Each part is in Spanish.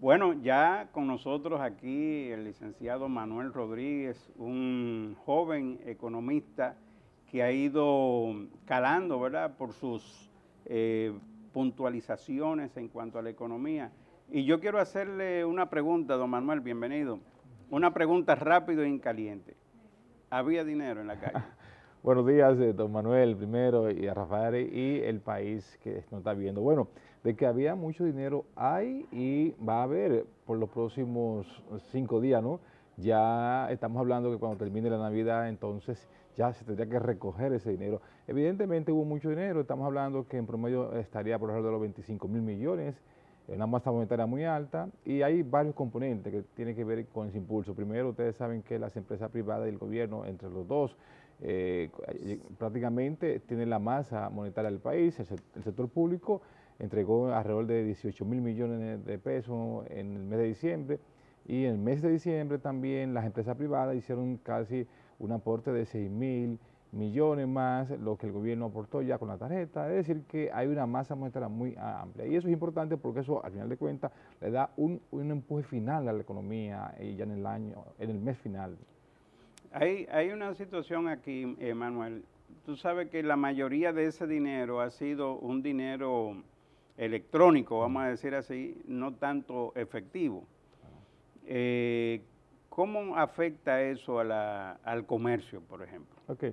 Bueno, ya con nosotros aquí el licenciado Manuel Rodríguez, un joven economista que ha ido calando, ¿verdad?, por sus puntualizaciones en cuanto a la economía. Y yo quiero hacerle una pregunta, don Manuel, bienvenido. Una pregunta rápido y caliente. ¿Había dinero en la calle? Buenos días, don Manuel, primero, y a Rafael y el país que nos está viendo. Bueno, de que había mucho dinero hay y va a haber por los próximos 5 días, ¿no? Ya estamos hablando que cuando termine la Navidad, entonces ya se tendría que recoger ese dinero. Evidentemente hubo mucho dinero, estamos hablando que en promedio estaría por alrededor de los 25.000 millones, una masa monetaria muy alta, y hay varios componentes que tienen que ver con ese impulso. Primero, ustedes saben que las empresas privadas y el gobierno, entre los dos, prácticamente tienen la masa monetaria del país. El sector público entregó alrededor de 18.000 millones de pesos en el mes de diciembre, y en el mes de diciembre también las empresas privadas hicieron casi un aporte de 6.000 millones más lo que el gobierno aportó ya con la tarjeta. Es decir, que hay una masa monetaria muy amplia, y eso es importante porque eso al final de cuentas le da un empuje final a la economía y ya en el año, en el mes final. Hay una situación aquí, Manuel. Tú sabes que la mayoría de ese dinero ha sido un dinero electrónico, vamos a decir así, no tanto efectivo. ¿Cómo afecta eso al comercio, por ejemplo? Ok.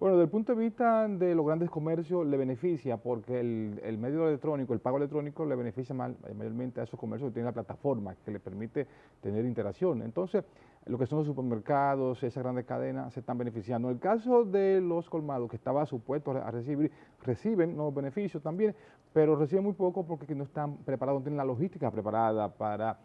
Bueno, desde el punto de vista de los grandes comercios le beneficia porque el medio electrónico, el pago electrónico le beneficia mayormente a esos comercios que tienen la plataforma que le permite tener interacción. Entonces, lo que son los supermercados, esas grandes cadenas se están beneficiando. En el caso de los colmados que estaba supuesto a recibir, reciben los beneficios también, pero reciben muy poco porque no están preparados, no tienen la logística preparada para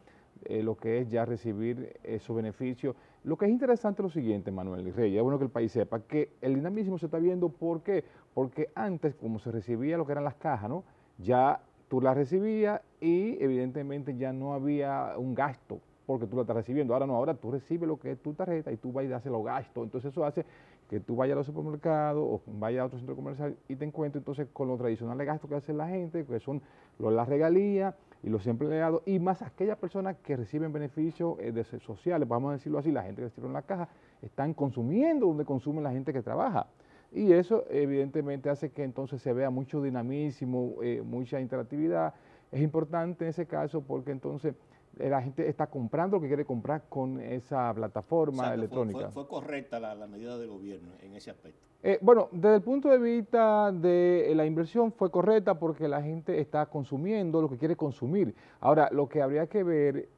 lo que es ya recibir esos beneficios. Lo que es interesante es lo siguiente, Manuel y Reyes, es bueno que el país sepa que el dinamismo se está viendo. ¿Por qué? Porque antes, como se recibía lo que eran las cajas, ¿no?, ya tú las recibías y evidentemente ya no había un gasto porque tú la estás recibiendo. Ahora no, ahora tú recibes lo que es tu tarjeta y tú vas y haces los gastos. Entonces eso hace que tú vayas a los supermercados o vayas a otro centro comercial y te encuentres entonces con los tradicionales gastos que hace la gente, que son las regalías y los empleados, y más aquellas personas que reciben beneficios sociales, vamos a decirlo así, la gente que recibe en la caja, están consumiendo donde consume la gente que trabaja. Y eso evidentemente hace que entonces se vea mucho dinamismo, mucha interactividad. Es importante en ese caso porque entonces la gente está comprando lo que quiere comprar con esa plataforma Exacto, electrónica. fue correcta la medida del gobierno en ese aspecto. Bueno, desde el punto de vista de la inversión fue correcta porque la gente está consumiendo lo que quiere consumir. Ahora, lo que habría que ver,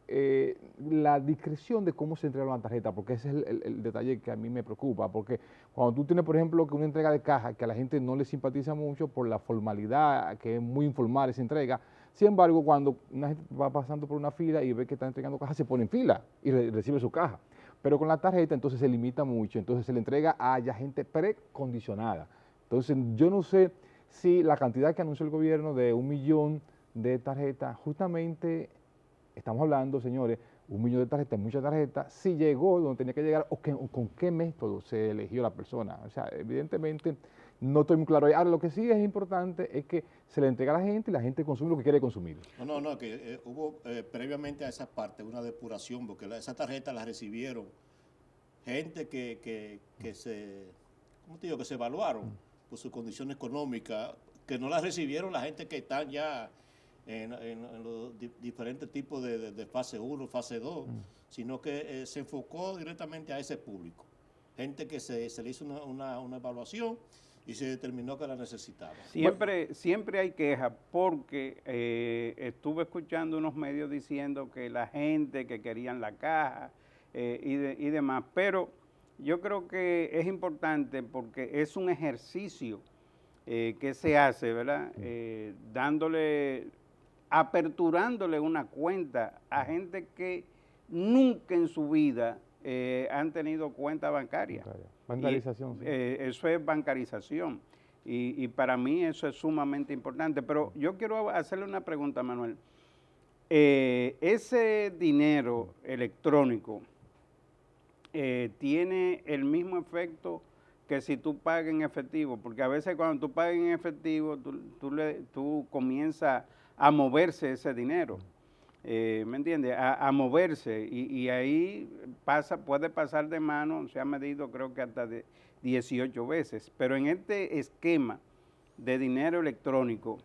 la discreción de cómo se entrega la tarjeta, porque ese es el detalle que a mí me preocupa, porque cuando tú tienes, por ejemplo, que una entrega de caja que a la gente no le simpatiza mucho por la formalidad, que es muy informal esa entrega. Sin embargo, cuando una gente va pasando por una fila y ve que está entregando caja, se pone en fila y recibe su caja. Pero con la tarjeta entonces se limita mucho, entonces se le entrega a ya gente precondicionada. Entonces yo no sé si la cantidad que anunció el gobierno de 1 millón de tarjetas, justamente estamos hablando, señores, 1 millón de tarjetas, muchas tarjetas, si llegó donde tenía que llegar o con qué método se eligió la persona. O sea, evidentemente no estoy muy claro. Ahora, lo que sí es importante es que se le entrega a la gente y la gente consume lo que quiere consumir. No, que hubo previamente a esa parte una depuración, porque esa tarjeta la recibieron gente que se, ¿cómo te digo?, que se evaluaron por su condición económica, que no la recibieron la gente que están ya en los diferentes tipos de fase 1, fase 2, sino que se enfocó directamente a ese público. Gente que se le hizo una evaluación y se determinó que la necesitaba. Siempre hay quejas porque estuve escuchando unos medios diciendo que la gente que querían la caja y demás, pero yo creo que es importante porque es un ejercicio que se hace, ¿verdad? Aperturándole una cuenta a gente que nunca en su vida han tenido cuenta bancaria. Bancarización, sí. Eso es bancarización. Y para mí eso es sumamente importante. Pero yo quiero hacerle una pregunta, Manuel. Ese dinero electrónico tiene el mismo efecto que si tú pagas en efectivo, porque a veces cuando tú pagas en efectivo, tú comienzas a moverse ese dinero. ¿me entiendes? A moverse y ahí puede pasar de mano, se ha medido creo que hasta de 18 veces, pero en este esquema de dinero electrónico,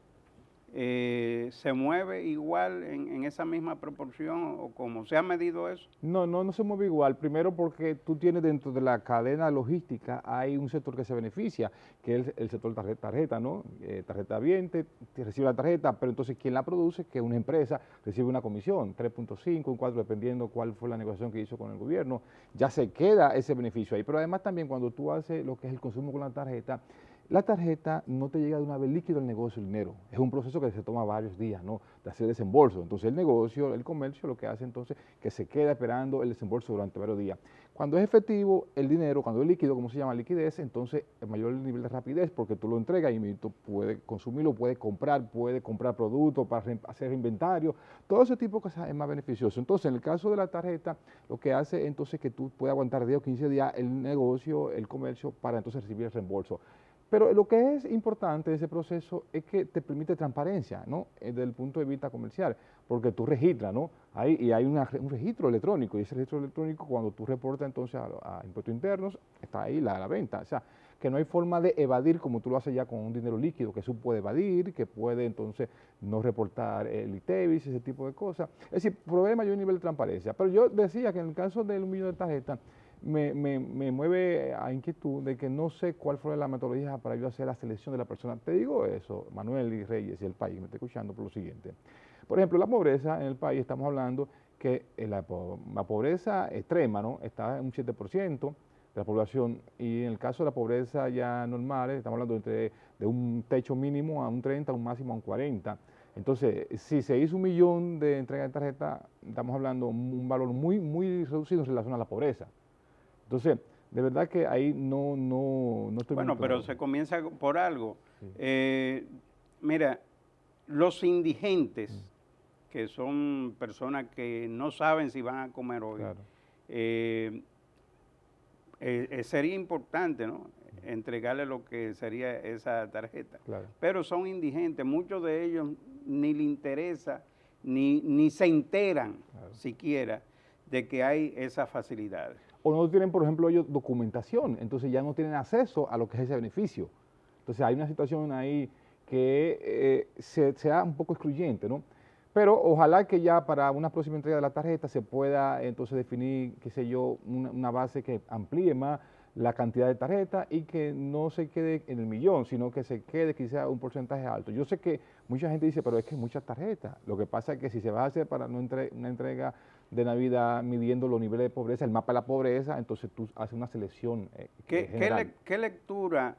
¿se mueve igual en esa misma proporción o cómo se ha medido eso? No se mueve igual. Primero porque tú tienes dentro de la cadena logística, hay un sector que se beneficia, que es el sector tarjeta, ¿no? Tarjeta viente, recibe la tarjeta, pero entonces quien la produce, que es una empresa, recibe una comisión, 3.5, un 4, dependiendo cuál fue la negociación que hizo con el gobierno, ya se queda ese beneficio ahí. Pero además también cuando tú haces lo que es el consumo con la tarjeta no te llega de una vez líquido al negocio el dinero. Es un proceso que se toma varios días, ¿no? De hacer desembolso. Entonces el negocio, el comercio, lo que hace entonces que se queda esperando el desembolso durante varios días. Cuando es efectivo el dinero, cuando es líquido, como se llama liquidez, entonces el mayor nivel de rapidez, porque tú lo entregas y tú puedes consumirlo, puede comprar productos para hacer inventario, todo ese tipo de cosas es más beneficioso. Entonces, en el caso de la tarjeta, lo que hace entonces que tú puedas aguantar 10 o 15 días el negocio, el comercio, para entonces recibir el reembolso. Pero lo que es importante de ese proceso es que te permite transparencia, ¿no? Desde el punto de vista comercial, porque tú registras, ¿no? Y hay un registro electrónico, y ese registro electrónico, cuando tú reportas entonces a impuestos internos, está ahí la venta. O sea, que no hay forma de evadir como tú lo haces ya con un dinero líquido, que eso puede evadir, que puede entonces no reportar el ITEVIS, ese tipo de cosas. Es decir, provee mayor nivel de transparencia. Pero yo decía que en el caso del 1 millón de tarjetas, me mueve a inquietud de que no sé cuál fue la metodología para yo hacer la selección de la persona. Te digo eso, Manuel y Reyes y el país, me está escuchando por lo siguiente. Por ejemplo, la pobreza en el país, estamos hablando que la pobreza extrema, ¿no? Está en un 7% de la población, y en el caso de la pobreza ya normal, estamos hablando de un techo mínimo a un 30, un máximo a un 40. Entonces, si se hizo 1 millón de entrega de tarjeta, estamos hablando de un valor muy reducido en relación a la pobreza. Entonces, de verdad que ahí no estoy muy Bueno, claro. pero se comienza por algo. Sí. Mira, los indigentes, que son personas que no saben si van a comer hoy, Claro. Sería importante, ¿no? Entregarle lo que sería esa tarjeta. Claro. Pero son indigentes, muchos de ellos ni les interesa, ni se enteran siquiera de que hay esas facilidades. O no tienen, por ejemplo, ellos documentación, entonces ya no tienen acceso a lo que es ese beneficio. Entonces hay una situación ahí que sea un poco excluyente, ¿no? Pero ojalá que ya para una próxima entrega de la tarjeta se pueda entonces definir, qué sé yo, una base que amplíe más la cantidad de tarjetas y que no se quede en el millón, sino que se quede quizá un porcentaje alto. Yo sé que mucha gente dice, pero es que hay muchas tarjetas. Lo que pasa es que si se va a hacer para una entrega de Navidad midiendo los niveles de pobreza, el mapa de la pobreza, entonces tú haces una selección general. ¿Qué lectura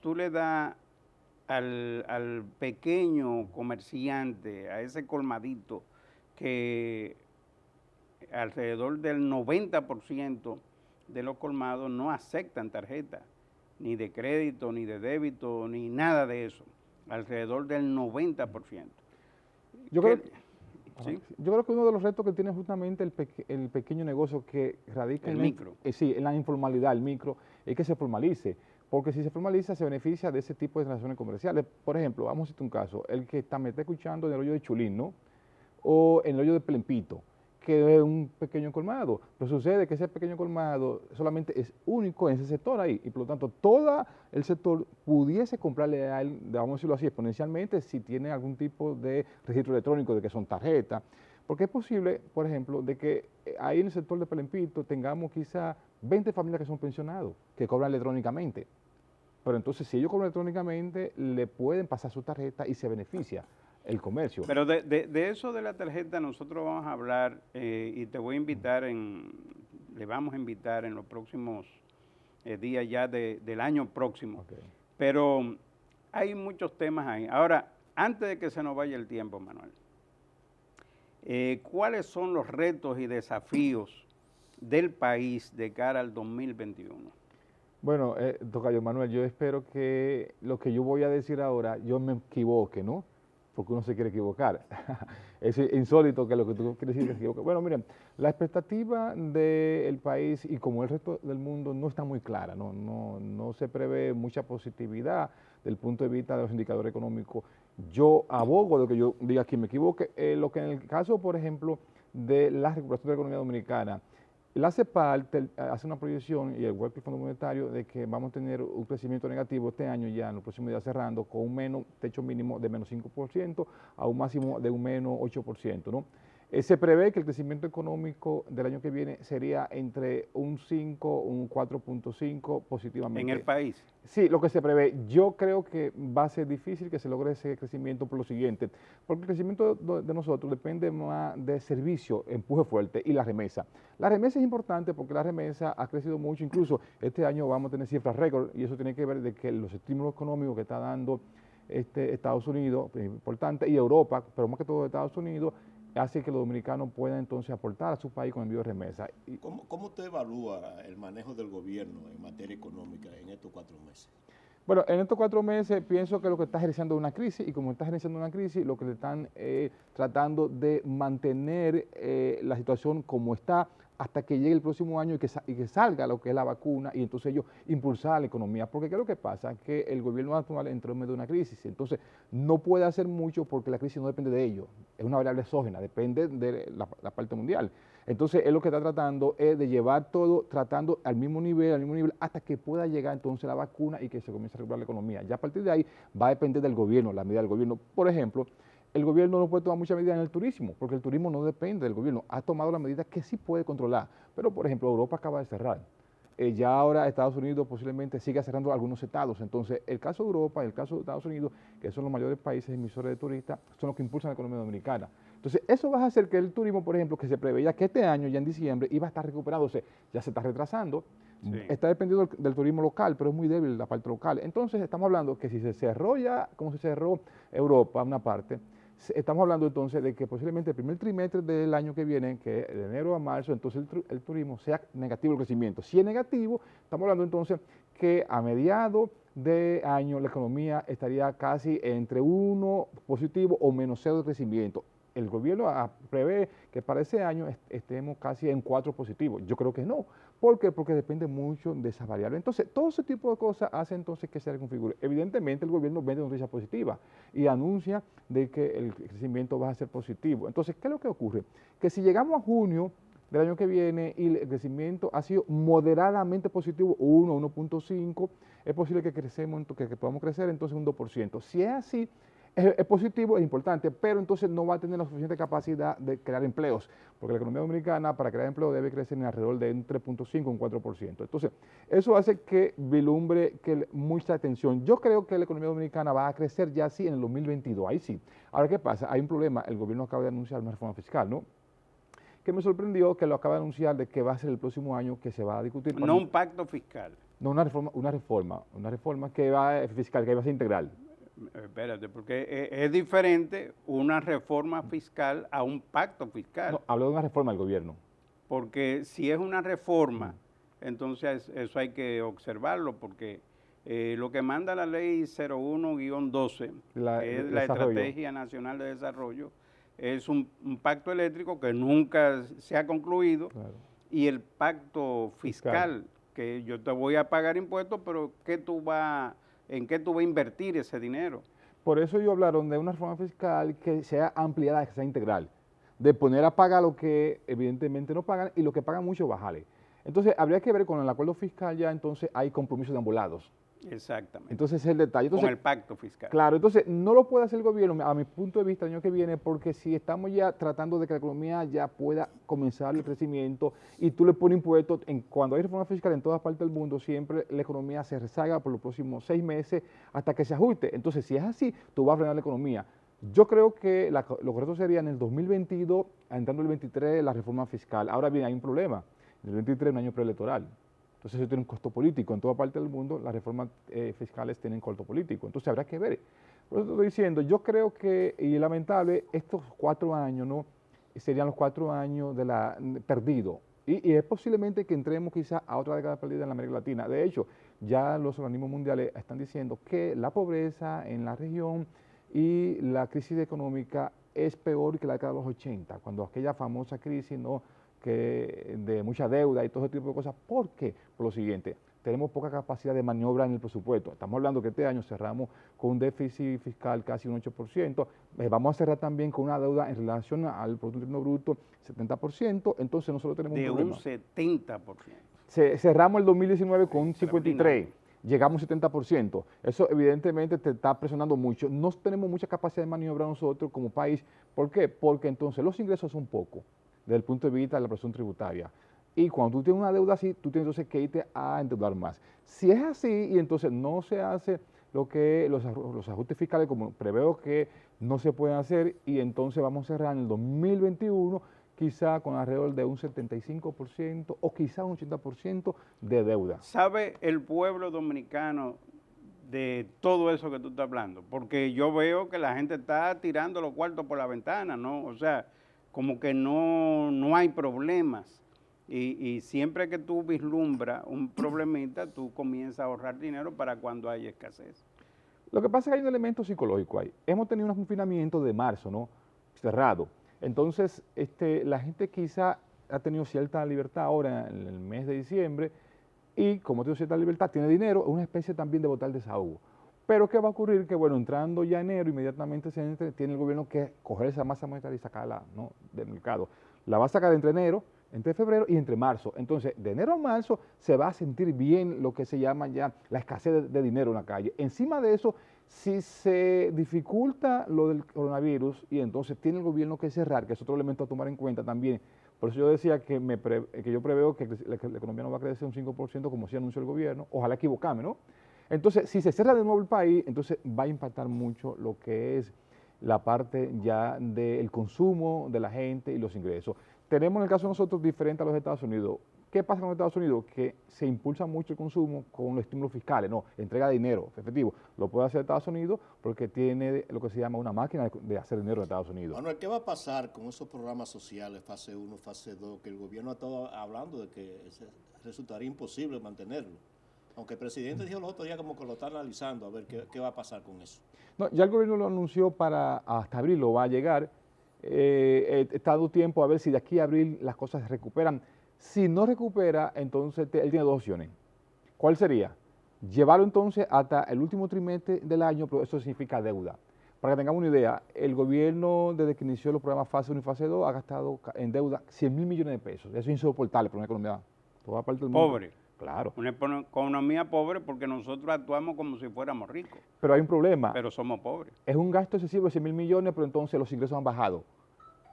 tú le das al pequeño comerciante, a ese colmadito, que alrededor del 90% de los colmados no aceptan tarjeta, ni de crédito, ni de débito, ni nada de eso? Alrededor del 90%. Yo creo, ¿Sí? Yo creo que uno de los retos que tiene justamente el pequeño negocio que radica El micro. En la informalidad, el micro, es que se formalice. Porque si se formaliza, se beneficia de ese tipo de transacciones comerciales. Por ejemplo, vamos a citar un caso, el que me está escuchando en el hoyo de Chulín, ¿no? O en el hoyo de Plempito, que es un pequeño colmado. Pero sucede que ese pequeño colmado solamente es único en ese sector ahí, y por lo tanto todo el sector pudiese comprarle a él, vamos a decirlo así, exponencialmente, si tiene algún tipo de registro electrónico de que son tarjetas. Porque es posible, por ejemplo, de que ahí en el sector de Plempito tengamos quizá 20 familias que son pensionados, que cobran electrónicamente. Pero entonces, si ellos cobran electrónicamente, le pueden pasar su tarjeta y se beneficia el comercio. Pero de eso de la tarjeta nosotros vamos a hablar y te voy a invitar le vamos a invitar en los próximos días ya del año próximo. Okay. Pero hay muchos temas ahí. Ahora, antes de que se nos vaya el tiempo, Manuel, ¿cuáles son los retos y desafíos del país de cara al 2021? Bueno, tocayo Manuel, yo espero que lo que yo voy a decir ahora, yo me equivoque, ¿no? porque uno se quiere equivocar. Es insólito que lo que tú quieres decir es equivocar. Bueno, miren, la expectativa del país y como el resto del mundo no está muy clara, no se prevé mucha positividad del punto de vista de los indicadores económicos. Yo abogo de que yo diga que me equivoque, lo que en el caso, por ejemplo, de la recuperación de la economía dominicana, la CEPAL hace una proyección y el World Fondo Monetario de que vamos a tener un crecimiento negativo este año ya en los próximos días cerrando con un techo mínimo de menos 5% a un máximo de un menos 8%, ¿no? Se prevé que el crecimiento económico del año que viene sería entre un 5, un 4.5 positivamente. ¿En el país? Sí, lo que se prevé. Yo creo que va a ser difícil que se logre ese crecimiento por lo siguiente, porque el crecimiento de nosotros depende más de servicio, empuje fuerte y la remesa. La remesa es importante porque la remesa ha crecido mucho, incluso este año vamos a tener cifras récord y eso tiene que ver de que los estímulos económicos que está dando Estados Unidos, es importante, y Europa, pero más que todo Estados Unidos, hace que los dominicanos puedan entonces aportar a su país con envío de remesa. ¿Cómo usted evalúa el manejo del gobierno en materia económica en estos 4 meses? Bueno, en estos 4 meses pienso que lo que está ejerciendo es una crisis y como está ejerciendo una crisis, lo que le están tratando de mantener la situación como está hasta que llegue el próximo año y que salga lo que es la vacuna y entonces ellos impulsar la economía. Porque ¿qué es lo que pasa? Que el gobierno actual entró en medio de una crisis, entonces no puede hacer mucho porque la crisis no depende de ellos, es una variable exógena, depende de la parte mundial. Entonces él lo que está tratando es de llevar todo, tratando al mismo nivel, hasta que pueda llegar entonces la vacuna y que se comience a recuperar la economía. Ya a partir de ahí va a depender del gobierno, la medida del gobierno. Por ejemplo, el gobierno no puede tomar muchas medidas en el turismo, porque el turismo no depende del gobierno. Ha tomado las medidas que sí puede controlar. Pero, por ejemplo, Europa acaba de cerrar. Ya ahora Estados Unidos posiblemente siga cerrando algunos estados. Entonces, el caso de Europa y el caso de Estados Unidos, que son los mayores países emisores de turistas, son los que impulsan la economía dominicana. Entonces, eso va a hacer que el turismo, por ejemplo, que se preveía que este año, ya en diciembre, iba a estar recuperándose, ya se está retrasando. Sí. Está dependiendo del turismo local, pero es muy débil la parte local. Entonces, estamos hablando que si se cerró ya, como se cerró Europa, una parte, estamos hablando entonces de que posiblemente el primer trimestre del año que viene, que es de enero a marzo, entonces el turismo sea negativo el crecimiento. Si es negativo, estamos hablando entonces que a mediados de año la economía estaría casi entre 1 positivo o menos 0 de crecimiento. El gobierno prevé que para ese año estemos casi en 4 positivos. Yo creo que no. ¿Por qué? Porque depende mucho de esas variables. Entonces, todo ese tipo de cosas hace entonces que se reconfigure. Evidentemente, el gobierno vende noticias positivas y anuncia de que el crecimiento va a ser positivo. Entonces, ¿qué es lo que ocurre? Que si llegamos a junio del año que viene y el crecimiento ha sido moderadamente positivo, 1, 1.5, es posible que podamos crecer entonces un 2%. Si es así, es positivo, es importante, pero entonces no va a tener la suficiente capacidad de crear empleos, porque la economía dominicana para crear empleo debe crecer en alrededor de un 3.5 un 4%. Entonces, eso hace que vilumbre mucha atención. Yo creo que la economía dominicana va a crecer ya sí en el 2022, ahí sí. Ahora, ¿qué pasa? Hay un problema, el gobierno acaba de anunciar una reforma fiscal, ¿no? Que me sorprendió que lo acaba de anunciar de que va a ser el próximo año que se va a discutir. No un pacto fiscal. No, una reforma que va fiscal, que va a ser integral. Espérate, porque es diferente una reforma fiscal a un pacto fiscal. No, hablo de una reforma del gobierno. Porque si es una reforma, entonces eso hay que observarlo, porque lo que manda la ley 01-12, que es la Estrategia Nacional de Desarrollo, es un pacto eléctrico que nunca se ha concluido, claro. Y el pacto fiscal, que yo te voy a pagar impuestos, pero ¿en qué tú vas a invertir ese dinero? Por eso ellos hablaron de una reforma fiscal que sea ampliada, que sea integral, de poner a pagar lo que evidentemente no pagan y lo que pagan mucho bajarle. Entonces, habría que ver con el acuerdo fiscal ya entonces hay compromisos de ambos lados. Exactamente. Entonces, es el detalle. Entonces, con el pacto fiscal. Claro, entonces no lo puede hacer el gobierno, a mi punto de vista, el año que viene, porque si estamos ya tratando de que la economía ya pueda comenzar el crecimiento y tú le pones impuestos, cuando hay reforma fiscal en todas partes del mundo, siempre la economía se rezaga por los próximos 6 meses hasta que se ajuste. Entonces, si es así, tú vas a frenar la economía. Yo creo que lo correcto sería en el 2022, entrando el 23, la reforma fiscal. Ahora bien, hay un problema. En el 23 es un año preelectoral. Entonces eso tiene un costo político. En toda parte del mundo las reformas fiscales tienen costo político. Entonces habrá que ver. Por eso estoy diciendo, yo creo que, y es lamentable, estos 4 años, ¿no? Serían los 4 años perdidos. Y es posiblemente que entremos quizás a otra década perdida en la América Latina. De hecho, ya los organismos mundiales están diciendo que la pobreza en la región y la crisis económica es peor que la década de los 80, cuando aquella famosa crisis, ¿no?, que de mucha deuda y todo ese tipo de cosas. ¿Por qué? Por lo siguiente, tenemos poca capacidad de maniobra en el presupuesto. Estamos hablando que este año cerramos con un déficit fiscal casi un 8%, vamos a cerrar también con una deuda en relación al Producto Interno Bruto 70%, entonces nosotros tenemos de un problema. un 70%. Cerramos el 2019 con un 53%. Extraordinario. Llegamos a un 70%. Eso evidentemente te está presionando mucho. No tenemos mucha capacidad de maniobra nosotros como país. ¿Por qué? Porque entonces los ingresos son pocos desde el punto de vista de la presión tributaria. Y cuando tú tienes una deuda así, tú tienes entonces que irte a endeudar más. Si es así y entonces no se hace lo que los ajustes fiscales como preveo que no se pueden hacer, y entonces vamos a cerrar en el 2021 quizá con alrededor de un 75% o quizá un 80% de deuda. ¿Sabe el pueblo dominicano de todo eso que tú estás hablando? Porque yo veo que la gente está tirando los cuartos por la ventana, ¿no? O sea, como que no hay problemas. Y siempre que tú vislumbras un problemita, tú comienzas a ahorrar dinero para cuando haya escasez. Lo que pasa es que hay un elemento psicológico ahí. Hemos tenido un confinamiento de marzo, ¿no?, cerrado. Entonces, la gente quizá ha tenido cierta libertad ahora en el mes de diciembre y como tiene cierta libertad, tiene dinero, es una especie también de botar desahogo. Pero ¿qué va a ocurrir? Que bueno, entrando ya enero, inmediatamente tiene el gobierno que coger esa masa monetaria y sacarla, ¿no?, del mercado. La va a sacar entre enero, entre febrero y entre marzo. Entonces, de enero a marzo se va a sentir bien lo que se llama ya la escasez de dinero en la calle. Encima de eso, si se dificulta lo del coronavirus y entonces tiene el gobierno que cerrar, que es otro elemento a tomar en cuenta también. Por eso yo decía que yo preveo que la economía no va a crecer un 5% como sí anunció el gobierno. Ojalá equivocarme, ¿no? Entonces, si se cierra de nuevo el país, entonces va a impactar mucho lo que es la parte ya del consumo de la gente y los ingresos. Tenemos en el caso de nosotros diferente a los Estados Unidos. ¿Qué pasa con los Estados Unidos? Que se impulsa mucho el consumo con los estímulos fiscales, no, entrega de dinero efectivo. Lo puede hacer Estados Unidos porque tiene lo que se llama una máquina de hacer dinero en Estados Unidos. Manuel, ¿qué va a pasar con esos programas sociales, fase 1, fase 2, que el gobierno ha estado hablando de que resultaría imposible mantenerlo? Aunque el presidente dijo los otros días como que lo está analizando, a ver qué va a pasar con eso. No, ya el gobierno lo anunció para hasta abril, lo va a llegar. Está dando tiempo a ver si de aquí a abril las cosas se recuperan. Si no recupera, entonces él tiene dos opciones. ¿Cuál sería? Llevarlo entonces hasta el último trimestre del año, pero eso significa deuda. Para que tengamos una idea, el gobierno desde que inició los programas fase 1 y fase 2 ha gastado en deuda 100.000 millones de pesos. Eso es insoportable para una economía toda parte del mundo. Pobre. Claro. Una economía pobre porque nosotros actuamos como si fuéramos ricos. Pero hay un problema. Pero somos pobres. Es un gasto excesivo de 100.000 millones, pero entonces los ingresos han bajado.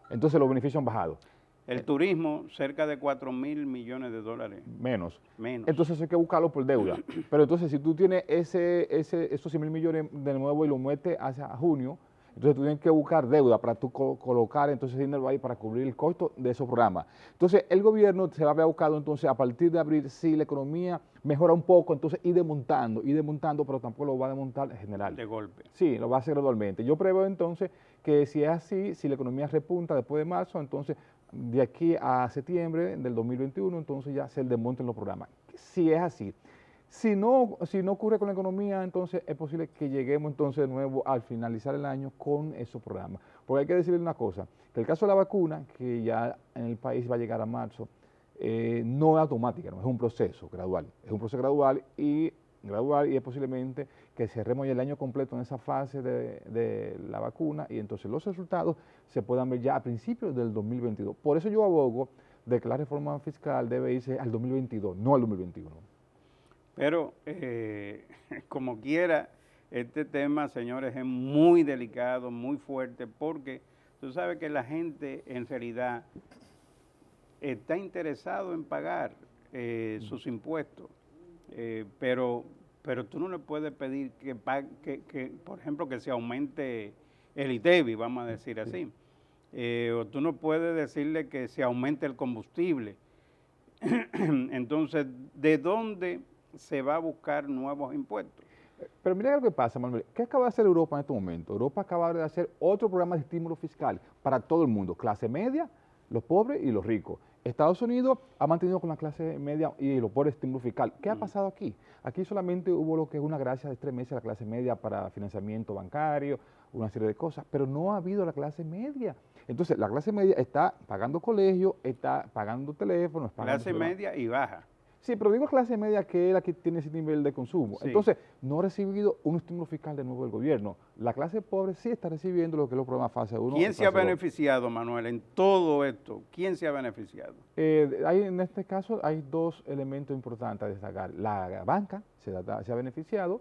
Entonces los beneficios han bajado. El turismo, cerca de 4.000 millones de dólares. Menos. Menos. Entonces hay que buscarlo por deuda. Pero entonces si tú tienes esos 100.000 millones de nuevo y lo metes hacia junio, entonces tú tienes que buscar deuda para tú colocar entonces dinero ahí para cubrir el costo de esos programas. Entonces el gobierno se va a ver buscado entonces a partir de abril, si la economía mejora un poco, entonces ir desmontando, pero tampoco lo va a desmontar en general. De golpe. Sí, lo va a hacer gradualmente. Yo preveo entonces que si es así, si la economía repunta después de marzo, entonces de aquí a septiembre del 2021, entonces ya se desmonten los programas. Si es así. Si no ocurre con la economía, entonces es posible que lleguemos entonces de nuevo al finalizar el año con esos programas. Porque hay que decirle una cosa, que el caso de la vacuna, que ya en el país va a llegar a marzo, no es automática, no es un proceso gradual. Es un proceso gradual y es posiblemente que cerremos ya el año completo en esa fase de la vacuna y entonces los resultados se puedan ver ya a principios del 2022. Por eso yo abogo de que la reforma fiscal debe irse al 2022, no al 2021. Pero, como quiera, este tema, señores, es muy delicado, muy fuerte, porque tú sabes que la gente en realidad está interesado en pagar sus impuestos, pero tú no le puedes pedir que, por ejemplo, que se aumente el ITEVI, vamos a decir así, o tú no puedes decirle que se aumente el combustible. Entonces, ¿de dónde se va a buscar nuevos impuestos? Pero mira lo que pasa, Manuel. ¿Qué acaba de hacer Europa en este momento? Europa acaba de hacer otro programa de estímulo fiscal para todo el mundo, clase media, los pobres y los ricos. Estados Unidos ha mantenido con la clase media y lo por estímulo fiscal. ¿Qué ha pasado aquí? Aquí solamente hubo lo que es una gracia de 3 meses a la clase media para financiamiento bancario, una serie de cosas, pero no ha habido la clase media. Entonces, la clase media está pagando colegio, está pagando teléfonos, pagando Clase media y baja. Sí, pero digo clase media que es la que tiene ese nivel de consumo. Sí. Entonces, no ha recibido un estímulo fiscal de nuevo del gobierno. La clase pobre sí está recibiendo lo que es los programas fase 1. ¿Quién se ha beneficiado, Manuel, en todo esto? ¿Quién se ha beneficiado? En este caso hay 2 elementos importantes a destacar. La banca se ha beneficiado,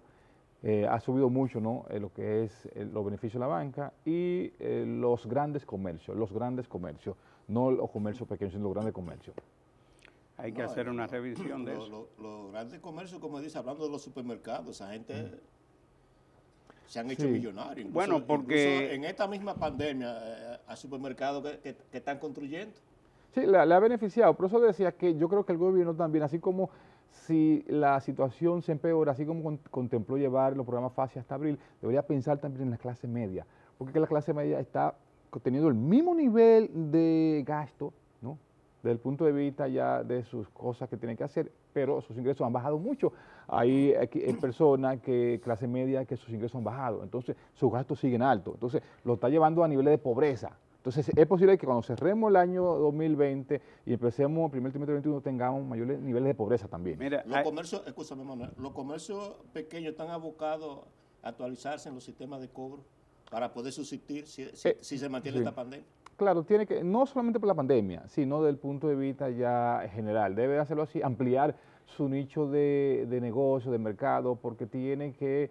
ha subido mucho, ¿no? Lo que es los beneficios de la banca y los grandes comercios, no los comercios pequeños, sino los grandes comercios. Hay que hacer una revisión de eso. Los grandes comercios, como dice, hablando de los supermercados, esa gente se han hecho millonarios. Incluso, bueno, porque incluso en esta misma pandemia hay supermercados que están construyendo. Sí, le ha beneficiado. Por eso decía que yo creo que el gobierno también, así como si la situación se empeora, así como contempló llevar los programas FASE hasta abril, debería pensar también en la clase media, porque la clase media está teniendo el mismo nivel de gasto, ¿no? Desde el punto de vista ya de sus cosas que tienen que hacer, pero sus ingresos han bajado mucho. Hay personas clase media, que sus ingresos han bajado, entonces sus gastos siguen altos, entonces lo está llevando a niveles de pobreza. Entonces es posible que cuando cerremos el año 2020 y empecemos el primer trimestre 2021 tengamos mayores niveles de pobreza también. Mira, los comercios, escúchame Manuel, los comercios pequeños están abocados a actualizarse en los sistemas de cobro para poder subsistir si se mantiene esta pandemia. Claro, tiene que, no solamente por la pandemia, sino desde el punto de vista ya general. Debe hacerlo así, ampliar su nicho de negocio, de mercado, porque tiene que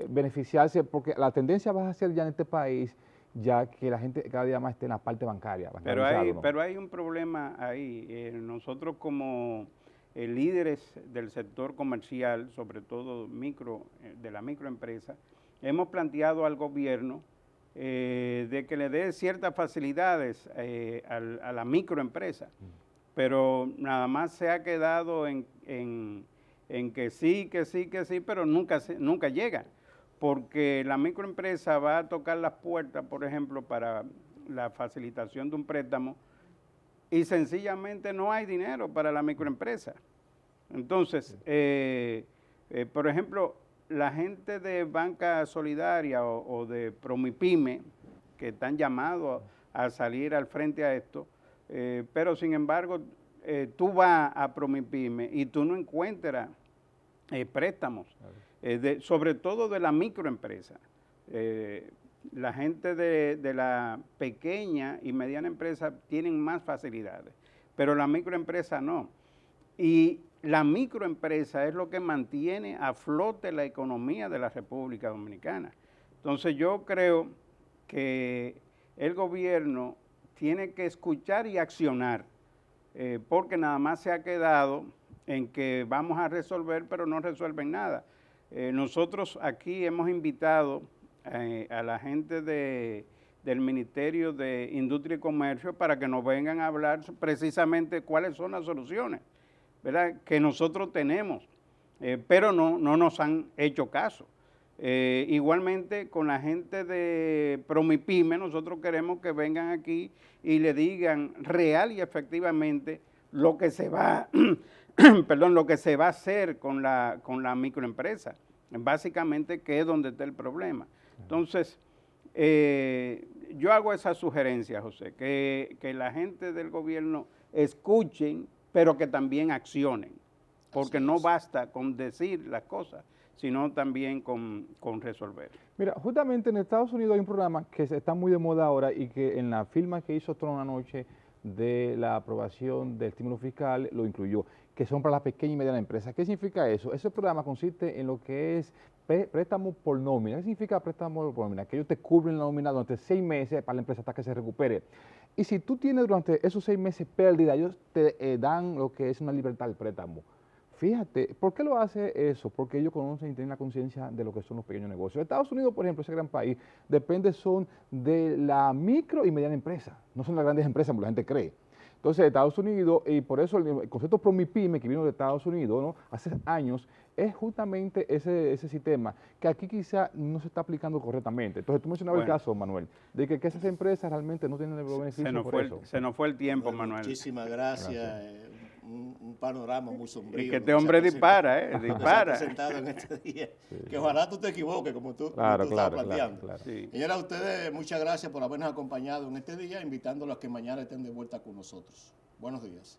beneficiarse, porque la tendencia va a ser ya en este país, ya que la gente cada día más esté en la parte bancaria. Pero hay un problema ahí. Nosotros como líderes del sector comercial, sobre todo de la microempresa, hemos planteado al gobierno de que le dé ciertas facilidades a la microempresa, pero nada más se ha quedado en que sí, pero nunca llega, porque la microempresa va a tocar las puertas, por ejemplo, para la facilitación de un préstamo y sencillamente no hay dinero para la microempresa. Entonces, por ejemplo, la gente de Banca Solidaria o de Promipyme, que están llamados a salir al frente a esto, pero sin embargo, tú vas a Promipyme y tú no encuentras préstamos, sobre todo de la microempresa. La gente de la pequeña y mediana empresa tienen más facilidades, pero la microempresa no. Y la microempresa es lo que mantiene a flote la economía de la República Dominicana. Entonces yo creo que el gobierno tiene que escuchar y accionar, porque nada más se ha quedado en que vamos a resolver, pero no resuelven nada. Nosotros aquí hemos invitado a la gente del Ministerio de Industria y Comercio para que nos vengan a hablar precisamente cuáles son las soluciones, ¿verdad?, que nosotros tenemos, pero no nos han hecho caso. Igualmente con la gente de Promipyme, nosotros queremos que vengan aquí y le digan real y efectivamente lo que se va, lo que se va a hacer con la microempresa, básicamente, que es donde está el problema. Entonces, yo hago esa sugerencia, José, que la gente del gobierno escuchen, pero que también accionen, porque no basta con decir las cosas, sino también con resolver. Mira, justamente en Estados Unidos hay un programa que está muy de moda ahora y que en la firma que hizo Trump anoche de la aprobación del estímulo fiscal lo incluyó, que son para las pequeñas y medianas empresas. ¿Qué significa eso? Ese programa consiste en lo que es préstamo por nómina. ¿Qué significa préstamo por nómina? Que ellos te cubren la nómina durante 6 meses para la empresa hasta que se recupere. Y si tú tienes durante esos 6 meses pérdida, ellos te dan lo que es una libertad del préstamo. Fíjate, ¿por qué lo hace eso? Porque ellos conocen y tienen la conciencia de lo que son los pequeños negocios. Estados Unidos, por ejemplo, ese gran país, son de la micro y mediana empresa, no son las grandes empresas como la gente cree. Entonces, Estados Unidos, y por eso el concepto Promipyme que vino de Estados Unidos, ¿no?, hace años, es justamente ese sistema que aquí quizá no se está aplicando correctamente. Entonces, tú mencionabas el caso, Manuel, de que esas empresas realmente no tienen el beneficio por eso. Se nos fue el tiempo, Bueno, Manuel. muchísimas gracias. Un panorama muy sombrío. Y que este hombre dispara, dispara. Presentado en este día. Sí. Que ojalá tú te equivoques, como tú claro, estás planteando. Claro. Sí. Señora, a ustedes muchas gracias por habernos acompañado en este día, invitándolos a que mañana estén de vuelta con nosotros. Buenos días.